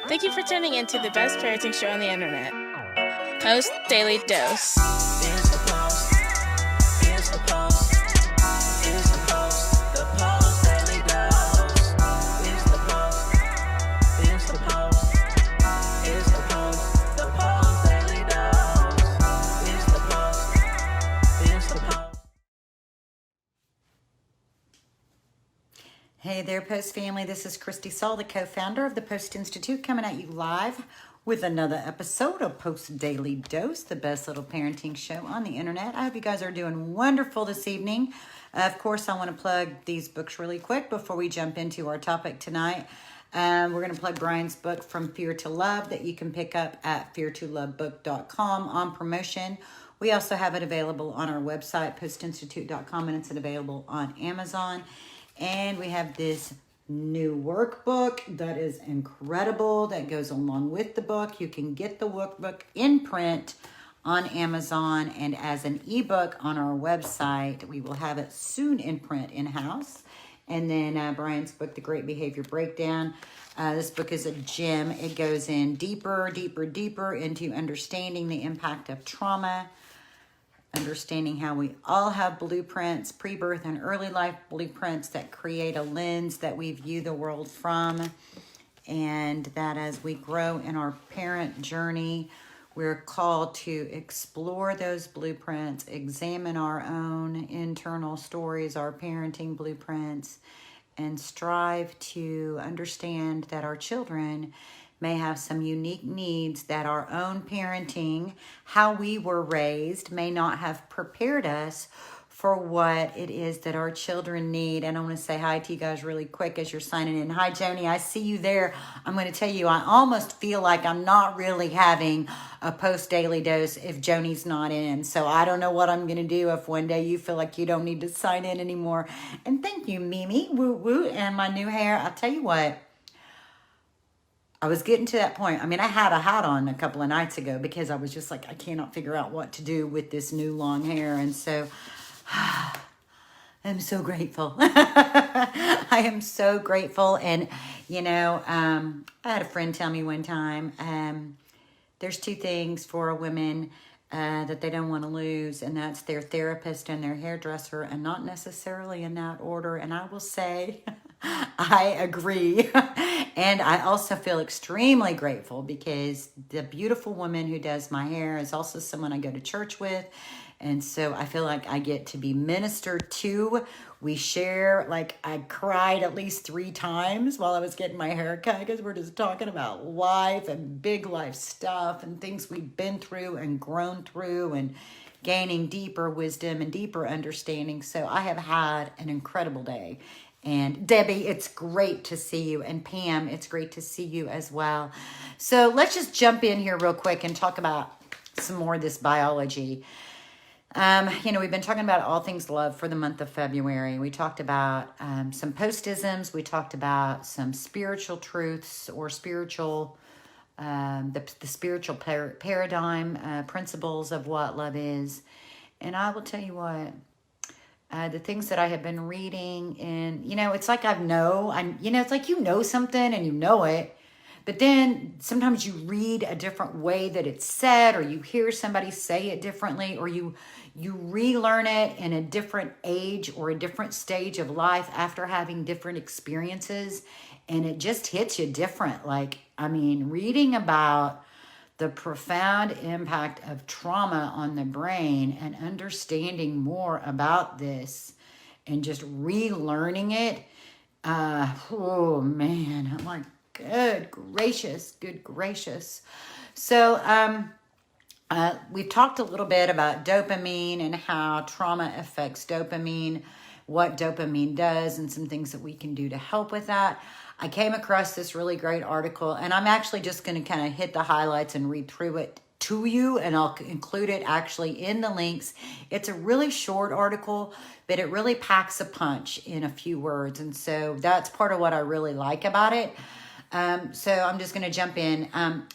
Thank you for tuning in to the best parenting show on the internet, Post Daily Dose. It's the Post. It's the Post. It's the Post. The Post Daily Dose. It's the Post. It's the Post. It's the Post. The Post Daily Dose. It's the Post. It's the Post. Hey there, Post family. This is Kristi, Saul, the co-founder of the Post+Institute, coming at you live with another episode of Post Daily Dose, the best little parenting show on the internet. I hope you guys are doing wonderful this evening. Of course, I want to plug these books really quick before we jump into our topic tonight. We're going to plug Brian's book, From Fear to Love, that you can pick up at feartolovebook.com on promotion. We also have it available on our website, postinstitute.com, and it's available on Amazon. And we have this new workbook that is incredible that goes along with the book. You can get the workbook in print on Amazon and as an ebook on our website. We will have it soon in print in-house. And then Brian's book, The Great Behavior Breakdown. This book is a gem. It goes in deeper into understanding the impact of trauma, understanding how we all have blueprints, pre-birth and early life blueprints that create a lens that we view the world from. And that as we grow in our parent journey, we're called to explore those blueprints, examine our own internal stories, our parenting blueprints, and strive to understand that our children may have some unique needs that our own parenting, how we were raised, may not have prepared us for what it is that our children need. And I want to say hi to you guys really quick as you're signing in. Hi, Joni. I see you there. I'm going to tell you, I almost feel like I'm not really having a Post Daily Dose if Joni's not in. So I don't know what I'm going to do if one day you feel like you don't need to sign in anymore. And thank you, Mimi. Woo woo. And my new hair. I'll tell you what. I was getting to that point. I mean, I had a hat on a couple of nights ago because I was just like, I cannot figure out what to do with this new long hair. And so I'm so grateful. I am so grateful. And, you know, I had a friend tell me one time, there's two things for a woman that they don't want to lose, and that's their therapist and their hairdresser, and not necessarily in that order. And I will say, I agree. And I also feel extremely grateful because the beautiful woman who does my hair is also someone I go to church with. And so I feel like I get to be ministered to. We share, like I cried at least 3 times while I was getting my hair cut because we're just talking about life and big life stuff and things we've been through and grown through and gaining deeper wisdom and deeper understanding. So I have had an incredible day. And Debbie, it's great to see you. And Pam, it's great to see you as well. So let's just jump in here real quick and talk about some more of this biology. You know, we've been talking about all things love for the month of February. We talked about some post-isms. We talked about some spiritual truths or spiritual, the spiritual paradigm, principles of what love is. And I will tell you what, the things that I have been reading, and, you know, it's like it's like you know something and you know it, but then sometimes you read a different way that it's said, or you hear somebody say it differently, or you relearn it in a different age or a different stage of life after having different experiences, and it just hits you different. Like, I mean, reading about the profound impact of trauma on the brain and understanding more about this and just relearning it. Oh man, I'm like, good gracious. So we've talked a little bit about dopamine and how trauma affects dopamine, what dopamine does, and some things that we can do to help with that. I came across this really great article, and I'm actually just going to kind of hit the highlights and read through it to you, and I'll include it actually in the links. It's a really short article, but it really packs a punch in a few words, and so that's part of what I really like about it. So I'm just going to jump in.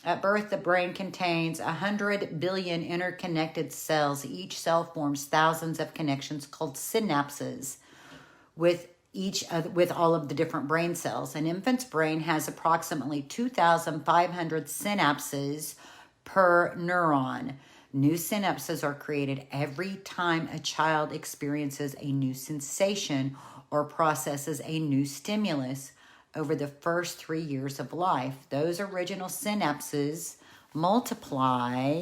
At birth, the brain contains 100 billion interconnected cells. Each cell forms thousands of connections called synapses with with all of the different brain cells. An infant's brain has approximately 2,500 synapses per neuron. New synapses are created every time a child experiences a new sensation or processes a new stimulus over the first 3 years of life. Those original synapses multiply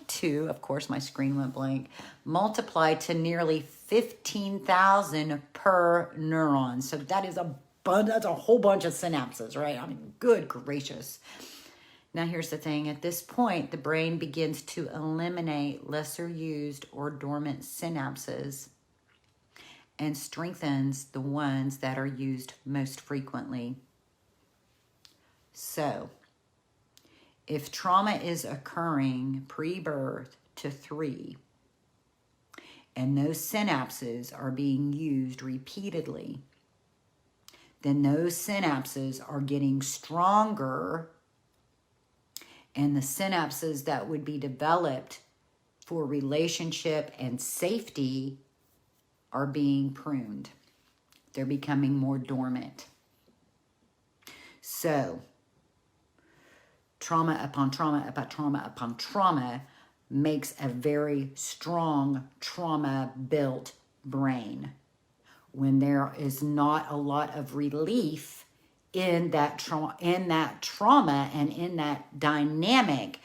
to, of course, my screen went blank, multiply to nearly 15,000 per neuron. So that's a whole bunch of synapses, right? I mean, good gracious. Now, here's the thing. At this point, the brain begins to eliminate lesser used or dormant synapses and strengthens the ones that are used most frequently. So, if trauma is occurring pre-birth to 3, and those synapses are being used repeatedly, then those synapses are getting stronger, and the synapses that would be developed for relationship and safety are being pruned. They're becoming more dormant. So, trauma upon trauma upon trauma upon trauma makes a very strong trauma-built brain. When there is not a lot of relief in that trauma and in that dynamic,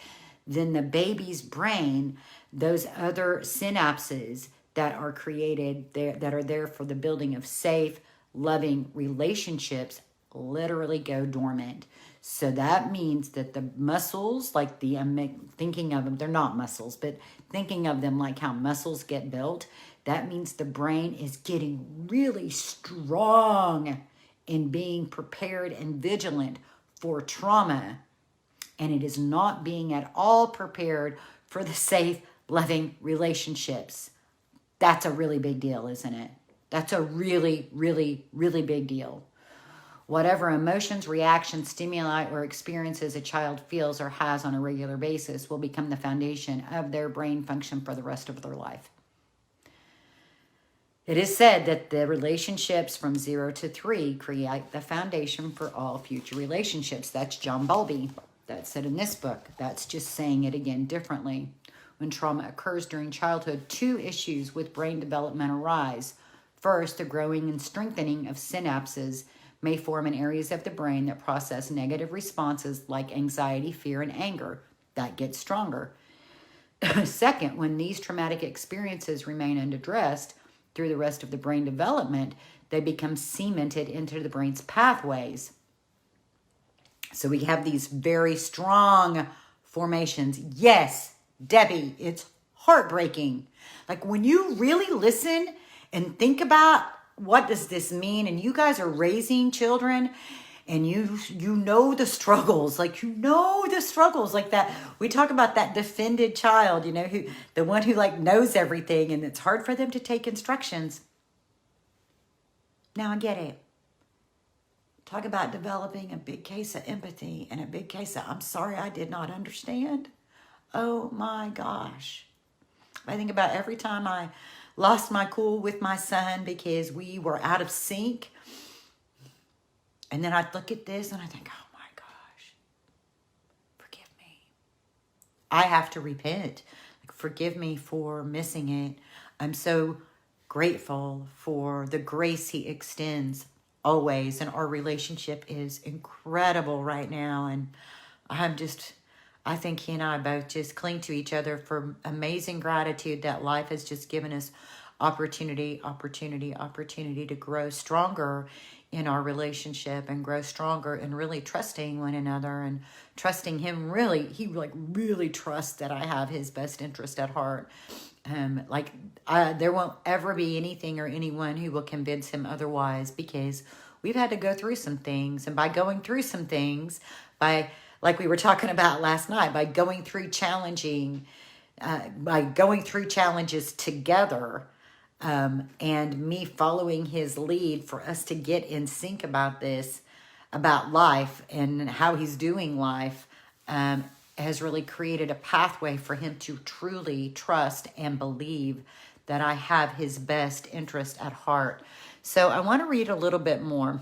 then the baby's brain, those other synapses that are created there, that are there for the building of safe, loving relationships, literally go dormant. So that means that the muscles, like thinking of them, they're not muscles, but thinking of them like how muscles get built, that means the brain is getting really strong in being prepared and vigilant for trauma. And it is not being at all prepared for the safe, loving relationships. That's a really big deal, isn't it? That's a really, really, really big deal. Whatever emotions, reactions, stimuli, or experiences a child feels or has on a regular basis will become the foundation of their brain function for the rest of their life. It is said that the relationships from 0 to 3 create the foundation for all future relationships. That's John Bowlby. That's said in this book. That's just saying it again differently. When trauma occurs during childhood, 2 issues with brain development arise. First, the growing and strengthening of synapses may form in areas of the brain that process negative responses like anxiety, fear, and anger. That gets stronger. Second, when these traumatic experiences remain unaddressed through the rest of the brain development, they become cemented into the brain's pathways. So we have these very strong formations. Yes, Debbie, it's heartbreaking. Like when you really listen and think about what does this mean, and you guys are raising children, and you know the struggles, like that. We talk about that defended child, the one who like knows everything, and it's hard for them to take instructions. Now I get it. Talk about developing a big case of empathy and a big case of, I'm sorry I did not understand. Oh my gosh. I think about every time I lost my cool with my son because we were out of sync. And then I'd look at this and I think, oh my gosh, forgive me. I have to repent. Forgive me for missing it. I'm so grateful for the grace he extends always. And our relationship is incredible right now. And I think he and I both just cling to each other for amazing gratitude that life has just given us opportunity to grow stronger in our relationship and grow stronger and really trusting one another and trusting him. He really trusts that I have his best interest at heart. There won't ever be anything or anyone who will convince him otherwise, because we've had to go through some things. And by going through some things, like we were talking about last night, by going through challenges together, and me following his lead for us to get in sync about this, about life and how he's doing life, has really created a pathway for him to truly trust and believe that I have his best interest at heart. So I want to read a little bit more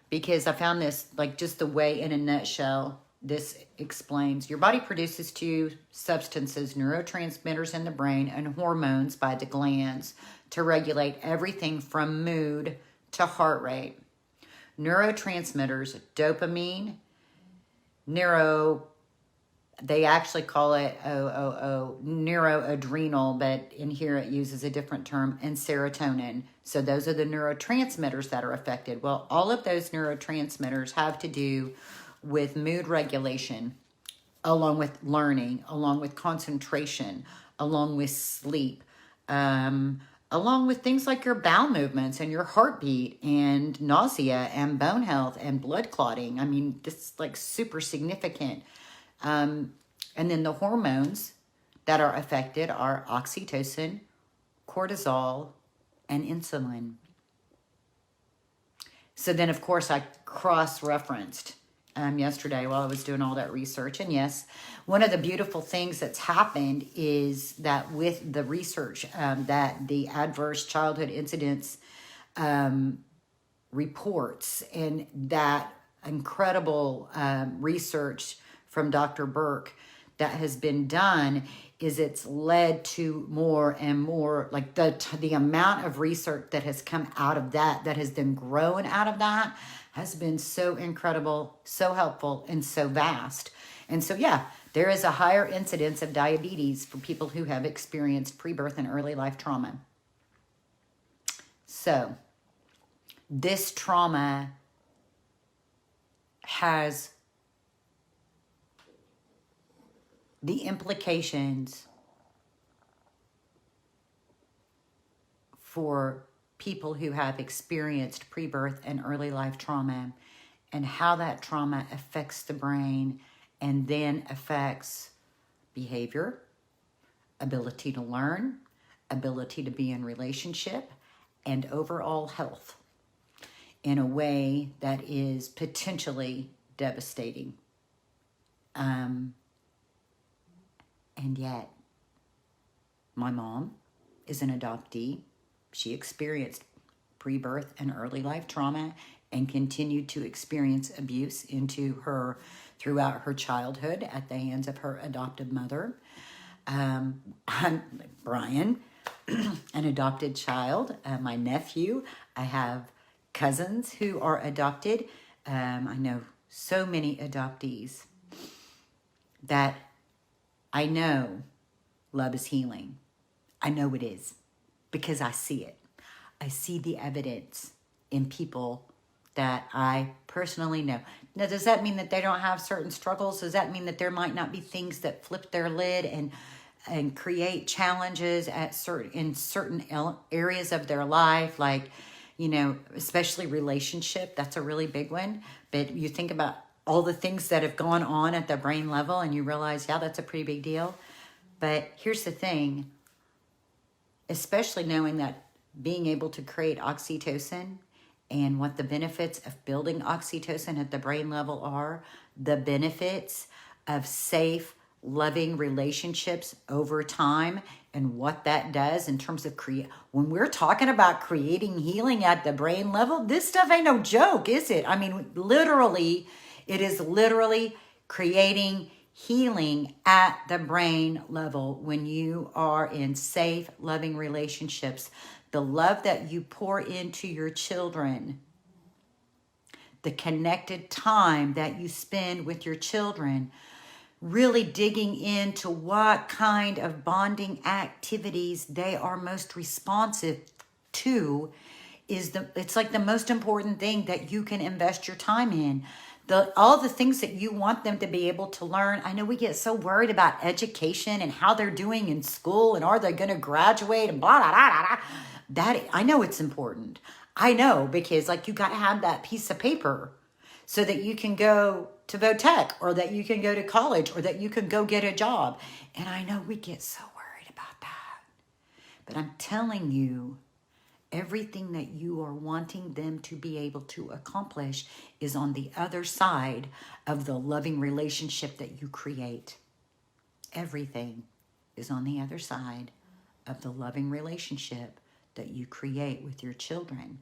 because I found this, like, just the way in a nutshell this explains. Your body produces two substances, neurotransmitters in the brain and hormones by the glands to regulate everything from mood to heart rate. Neurotransmitters, dopamine, they actually call it neuroadrenal, but in here it uses a different term, and serotonin. So those are the neurotransmitters that are affected. Well, all of those neurotransmitters have to do with mood regulation, along with learning, along with concentration, along with sleep, along with things like your bowel movements and your heartbeat and nausea and bone health and blood clotting. I mean, this is like super significant. And then the hormones that are affected are oxytocin, cortisol, and insulin. So then, of course, I cross-referenced yesterday while I was doing all that research. And yes, one of the beautiful things that's happened is that with the research that the adverse childhood incidents reports and that incredible research from Dr. Burke that has been done, is it's led to more and more, like the amount of research that has come out of that has been grown out of that, has been so incredible, so helpful, and so vast. And so, yeah, there is a higher incidence of diabetes for people who have experienced pre-birth and early life trauma. So, this trauma has the implications for people who have experienced pre-birth and early life trauma, and how that trauma affects the brain and then affects behavior, ability to learn, ability to be in relationship, and overall health in a way that is potentially devastating. And yet, my mom is an adoptee. She experienced pre-birth and early life trauma and continued to experience abuse throughout her childhood at the hands of her adoptive mother. I'm Brian, an adopted child, my nephew. I have cousins who are adopted. I know so many adoptees that I know love is healing. I know it is because I see it. I see the evidence in people that I personally know. Now, does that mean that they don't have certain struggles? Does that mean that there might not be things that flip their lid and create challenges in certain areas of their life, like, you know, especially relationship? That's a really big one. But you think about all the things that have gone on at the brain level and you realize, yeah, that's a pretty big deal. But here's the thing, especially knowing that being able to create oxytocin and what the benefits of building oxytocin at the brain level are, the benefits of safe, loving relationships over time, and what that does in terms of when we're talking about creating healing at the brain level, this stuff ain't no joke, is it? I mean, literally, it is literally creating healing at the brain level when you are in safe, loving relationships. The love that you pour into your children, the connected time that you spend with your children, really digging into what kind of bonding activities they are most responsive to it's like the most important thing that you can invest your time in. All the things that you want them to be able to learn. I know we get so worried about education and how they're doing in school and are they going to graduate and blah, blah, blah, blah, blah. That, I know it's important. I know, because like you got to have that piece of paper so that you can go to Votech or that you can go to college or that you can go get a job. And I know we get so worried about that. But I'm telling you, everything that you are wanting them to be able to accomplish is on the other side of the loving relationship that you create. Everything is on the other side of the loving relationship that you create with your children.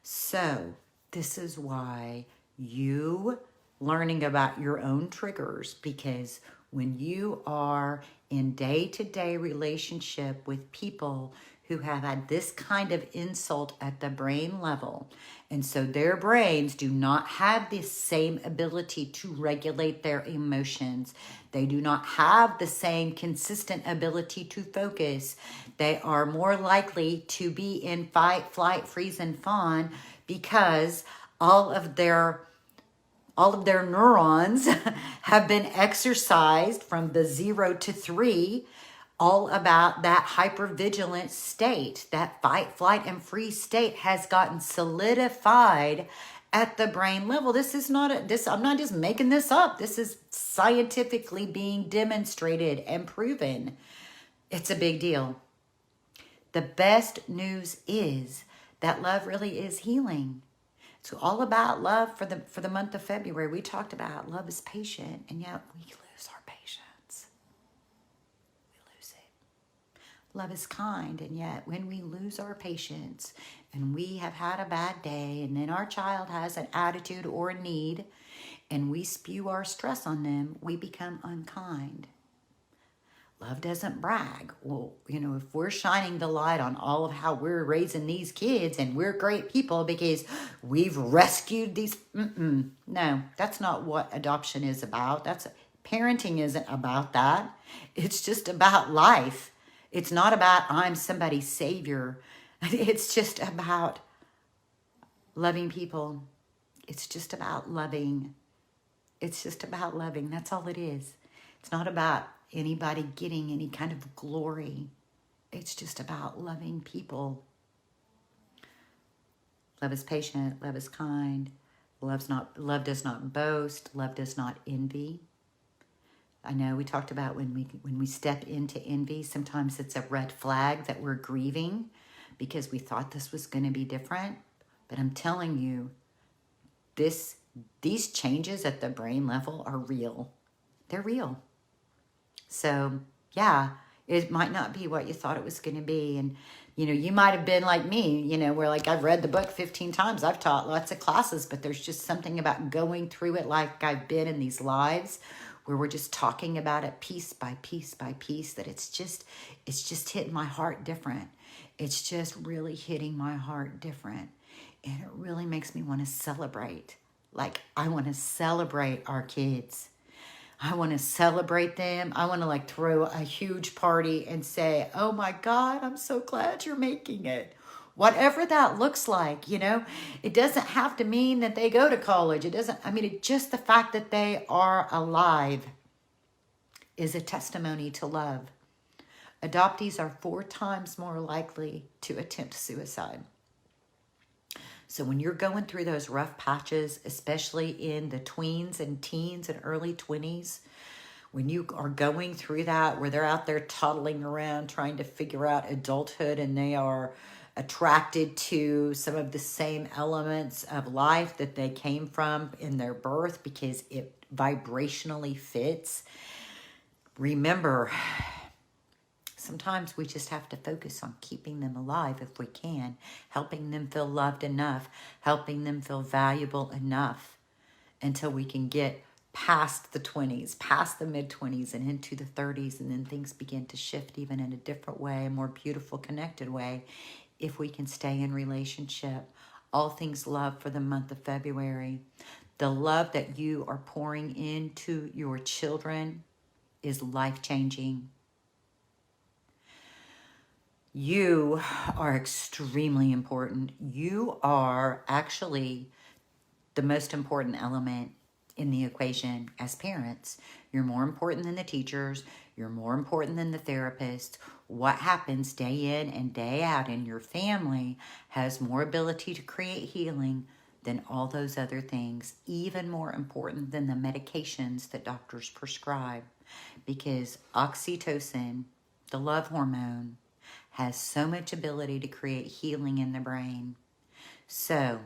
So this is why you learning about your own triggers, because when you are in day-to-day relationship with people who have had this kind of insult at the brain level, and so their brains do not have the same ability to regulate their emotions. They do not have the same consistent ability to focus. They are more likely to be in fight, flight, freeze, and fawn because all of their neurons have been exercised from the 0 to 3, all about that hypervigilant state. That fight, flight, and freeze state has gotten solidified at the brain level. This is not I'm not just making this up. This is scientifically being demonstrated and proven. It's a big deal. The best news is that love really is healing. So all about love for the month of February. We talked about love is patient, and yet we lose our patience. We lose it. Love is kind, and yet when we lose our patience and we have had a bad day, and then our child has an attitude or a need, and we spew our stress on them, we become unkind. Love doesn't brag. Well, if we're shining the light on all of how we're raising these kids and we're great people because we've rescued these, no, that's not what adoption is about. Parenting isn't about that. It's just about life. It's not about I'm somebody's savior. It's just about loving people. It's just about loving. It's just about loving. That's all it is. It's not about anybody getting any kind of glory. It's just about loving people. Love is patient. Love is kind. Love does not boast. Love does not envy. I know we talked about when we step into envy, sometimes it's a red flag that we're grieving because we thought this was going to be different. But I'm telling you, these changes at the brain level are real. They're real. So, yeah, it might not be what you thought it was going to be. And, you might have been like me, where like I've read the book 15 times. I've taught lots of classes, but there's just something about going through it like I've been in these lives where we're just talking about it piece by piece by piece, that it's just hitting my heart different. It's just really hitting my heart different. And it really makes me want to celebrate. Like, I want to celebrate our kids. I want to celebrate them. I want to throw a huge party and say, oh my God, I'm so glad you're making it. Whatever that looks like, it doesn't have to mean that they go to college. Just the fact that they are alive is a testimony to love. Adoptees are 4 times more likely to attempt suicide. So when you're going through those rough patches, especially in the tweens and teens and early 20s, when you are going through that, where they're out there toddling around trying to figure out adulthood, and they are attracted to some of the same elements of life that they came from in their birth because it vibrationally fits. Remember, sometimes we just have to focus on keeping them alive if we can, helping them feel loved enough, helping them feel valuable enough until we can get past the 20s, past the mid-20s and into the 30s, and then things begin to shift even in a different way, a more beautiful, connected way, if we can stay in relationship. All things love for the month of February. The love that you are pouring into your children is life-changing. You are extremely important. You are actually the most important element in the equation as parents. You're more important than the teachers. You're more important than the therapist. What happens day in and day out in your family has more ability to create healing than all those other things, even more important than the medications that doctors prescribe. Because oxytocin, the love hormone, has so much ability to create healing in the brain. So,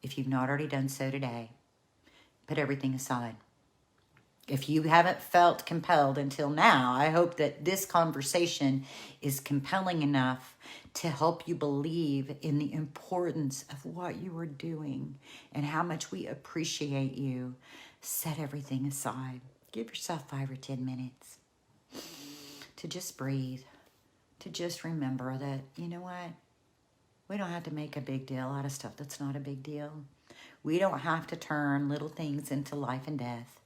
if you've not already done so today, put everything aside. If you haven't felt compelled until now, I hope that this conversation is compelling enough to help you believe in the importance of what you are doing and how much we appreciate you. Set everything aside. Give yourself 5 or 10 minutes to just breathe, to just remember that, you know what? We don't have to make a big deal out of stuff that's not a big deal. We don't have to turn little things into life and death.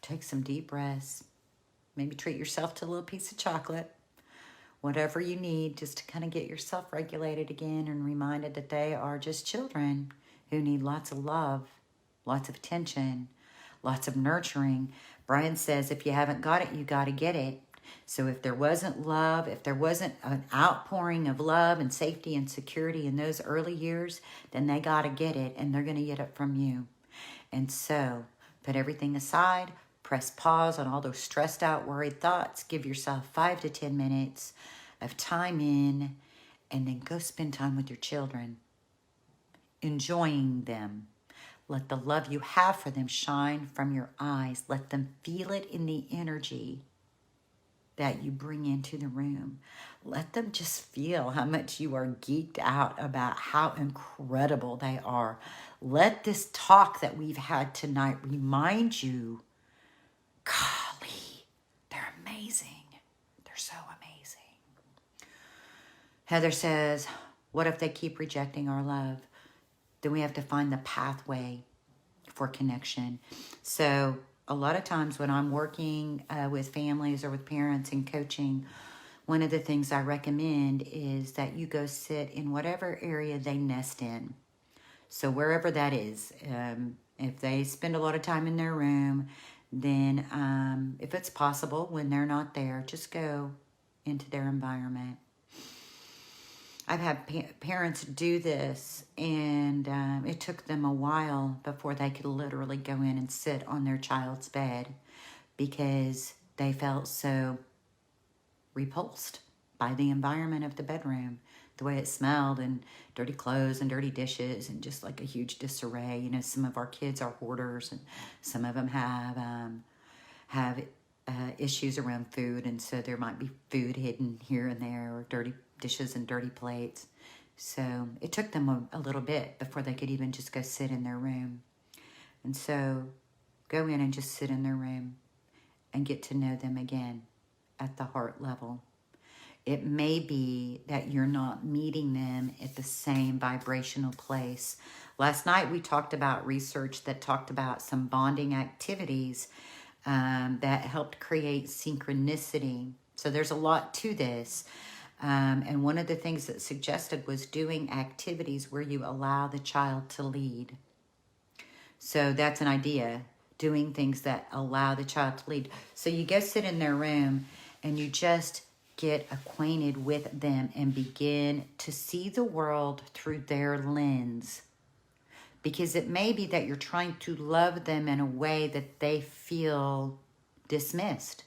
Take some deep breaths. Maybe treat yourself to a little piece of chocolate. Whatever you need just to kind of get yourself regulated again and reminded that they are just children who need lots of love, lots of attention, lots of nurturing. Bryan says if you haven't got it, you got to get it. So if there wasn't love, if there wasn't an outpouring of love and safety and security in those early years, then they got to get it, and they're going to get it from you. And so put everything aside. Press pause on all those stressed out, worried thoughts. Give yourself 5 to 10 minutes of time in, and then go spend time with your children, enjoying them. Let the love you have for them shine from your eyes. Let them feel it in the energy that you bring into the room. Let them just feel how much you are geeked out about how incredible they are. Let this talk that we've had tonight remind you, golly, they're amazing. They're so amazing. Heather says, what if they keep rejecting our love? Then we have to find the pathway for connection. So a lot of times when I'm working with families or with parents and coaching, one of the things I recommend is that you go sit in whatever area they nest in. So wherever that is, if they spend a lot of time in their room, then if it's possible, when they're not there, just go into their environment. I've had parents do this, and it took them a while before they could literally go in and sit on their child's bed because they felt so repulsed by the environment of the bedroom, the way it smelled, and dirty clothes and dirty dishes and just like a huge disarray. You know, some of our kids are hoarders, and some of them have issues around food, and so there might be food hidden here and there, or dirty dishes and dirty plates. So it took them a little bit before they could even just go sit in their room. And so go in and just sit in their room and get to know them again at the heart level. It may be that you're not meeting them at the same vibrational place. Last night we talked about research that talked about some bonding activities that helped create synchronicity. So there's a lot to this. And one of the things that suggested was doing activities where you allow the child to lead. So that's an idea, doing things that allow the child to lead. So you go sit in their room and you just get acquainted with them and begin to see the world through their lens. Because it may be that you're trying to love them in a way that they feel dismissed.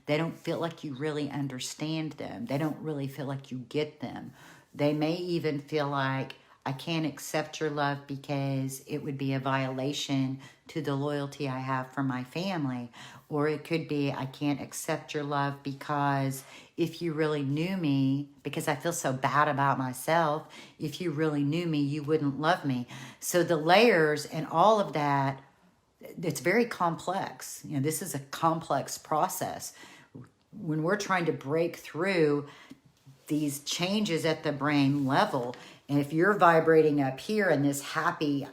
They don't feel like you really understand them. They don't really feel like you get them. They may even feel like, I can't accept your love because it would be a violation to the loyalty I have for my family. Or it could be, I can't accept your love because if you really knew me, because I feel so bad about myself, if you really knew me, you wouldn't love me. So the layers and all of that, it's very complex. You know, this is a complex process. When we're trying to break through these changes at the brain level, and if you're vibrating up here in this happy,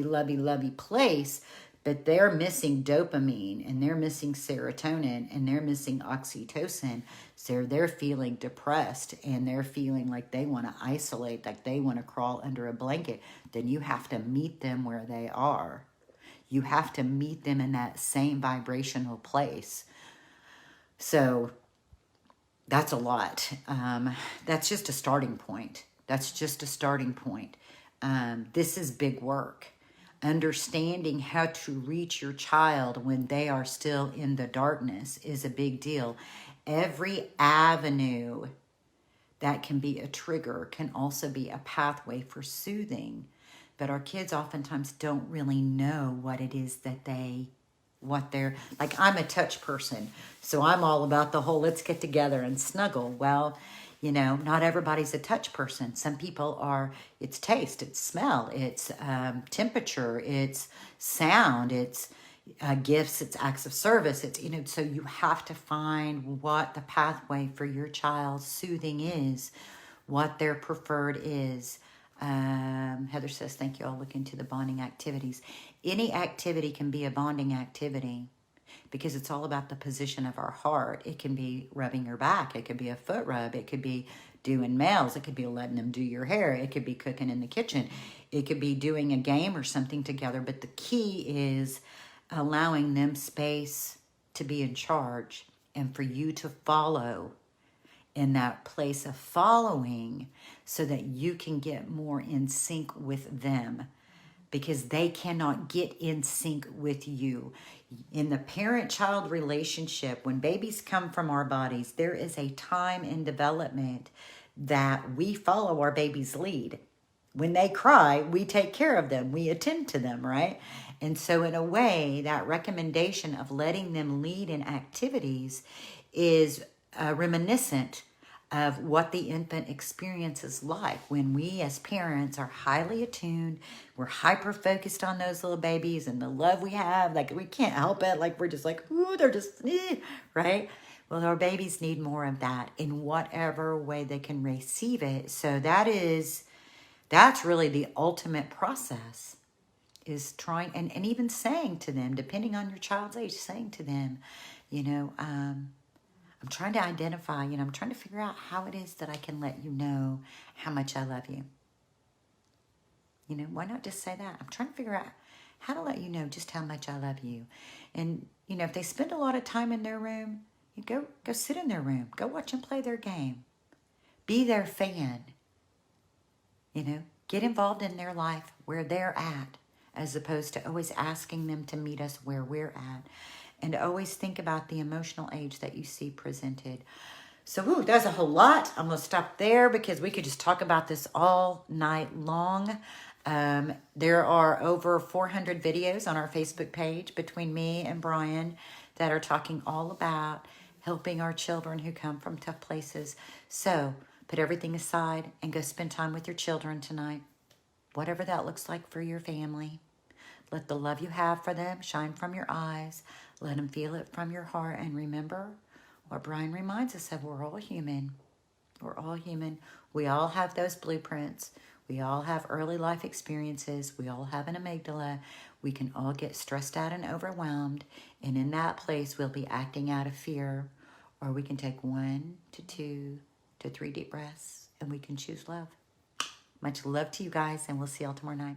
lovey place, but they're missing dopamine and they're missing serotonin and they're missing oxytocin, so they're feeling depressed and they're feeling like they want to isolate, like they want to crawl under a blanket, then you have to meet them where they are. You have to meet them in that same vibrational place. So that's a lot. That's just a starting point. That's just a starting point. This is big work. Understanding how to reach your child when they are still in the darkness is a big deal. Every avenue that can be a trigger can also be a pathway for soothing. But our kids oftentimes don't really know what it is that they're, like, I'm a touch person. So I'm all about the whole let's get together and snuggle. Well, you know, not everybody's a touch person. Some people are, it's taste, it's smell, it's temperature, it's sound, it's gifts, it's acts of service. It's, you know, so you have to find what the pathway for your child's soothing is, what their preferred is. Heather says, thank you. I'll look into the bonding activities. Any activity can be a bonding activity because it's all about the position of our heart. It can be rubbing your back. It could be a foot rub. It could be doing nails. It could be letting them do your hair. It could be cooking in the kitchen. It could be doing a game or something together. But the key is allowing them space to be in charge and for you to follow in that place of following so that you can get more in sync with them, because they cannot get in sync with you. In the parent-child relationship, when babies come from our bodies, there is a time in development that we follow our baby's lead. When they cry, we take care of them. We attend to them, right? And so in a way, that recommendation of letting them lead in activities is reminiscent of what the infant experience is like when we as parents are highly attuned, we're hyper focused on those little babies and the love we have, like we can't help it, like we're just like, ooh, they're just, right? Well, our babies need more of that in whatever way they can receive it. So that's really the ultimate process, is trying, and even saying to them, depending on your child's age, saying to them, you know, I'm trying to identify, you know, I'm trying to figure out how it is that I can let you know how much I love you. You know, why not just say that? I'm trying to figure out how to let you know just how much I love you. And, you know, if they spend a lot of time in their room, you go sit in their room. Go watch them play their game. Be their fan. You know, get involved in their life where they're at, as opposed to always asking them to meet us where we're at. And always think about the emotional age that you see presented. So, that's a whole lot. I'm going to stop there because we could just talk about this all night long. There are over 400 videos on our Facebook page between me and Brian that are talking all about helping our children who come from tough places. So, put everything aside and go spend time with your children tonight. Whatever that looks like for your family. Let the love you have for them shine from your eyes. Let them feel it from your heart. And remember what Brian reminds us of. We're all human. We're all human. We all have those blueprints. We all have early life experiences. We all have an amygdala. We can all get stressed out and overwhelmed. And in that place, we'll be acting out of fear. Or we can take 1 to 2 to 3 deep breaths. And we can choose love. Much love to you guys. And we'll see y'all tomorrow night.